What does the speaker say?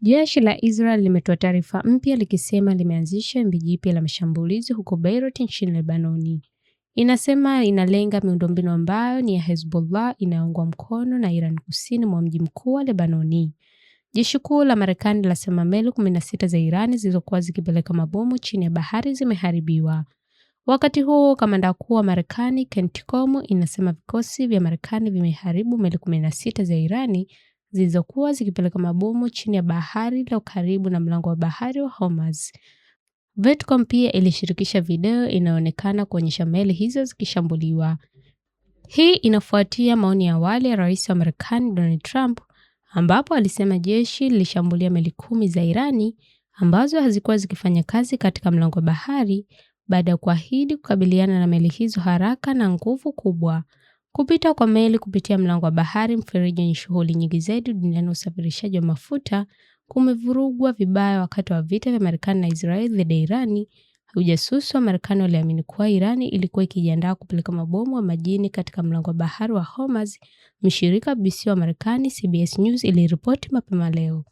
Jeshi la Israel limetoa taarifa mpya likisema limeanzisha wimbi jipya la mashambulizi huko Beirut nchini Lebanoni. Inasema inalenga miundombinu ambayo ni ya Hezbollah inayoungwa mkono na Iran kusini mwa mji mkuu wa Lebanoni. Jeshi kuu la Marekani lasema meli 16 za Irani zilizokuwa zikipeleka mabomu chini ya bahari zimeharibiwa. Wakati huo, kamanda kuu wa Marekani CENTCOM inasema vikosi vya Marekani vimeharibu meli 16 za Irani zilizokuwa zikipeleka mabomu chini ya bahari leo karibu na mlango wa bahari wa Hormuz. VETCOM pia ilishirikisha video inayoonekana kuonyesha meli hizo zikishambuliwa. Hii inafuatia maoni ya awali ya Rais wa Marekani Donald Trump, ambapo alisema jeshi lilishambulia meli 10 za Irani ambazo hazikuwa zikifanya kazi katika mlango wa bahari baada ya kuahidi kukabiliana na meli hizo haraka na nguvu kubwa. Kupita kwa meli kupitia mlango wa bahari, mfereji wenye shughuli nyingi zaidi duniani usafirishaji wa mafuta, kumevurugwa vibaya wakati wa vita vya Marekani na Israeli dhidi ya Irani. Ujasusi wa Marekani waliamini kuwa Irani ilikuwa ikijiandaa kupeleka mabomu ya majini katika mlango wa bahari wa Hormuz, mshirika BBC wa Marekani CBS News iliripoti mapema leo.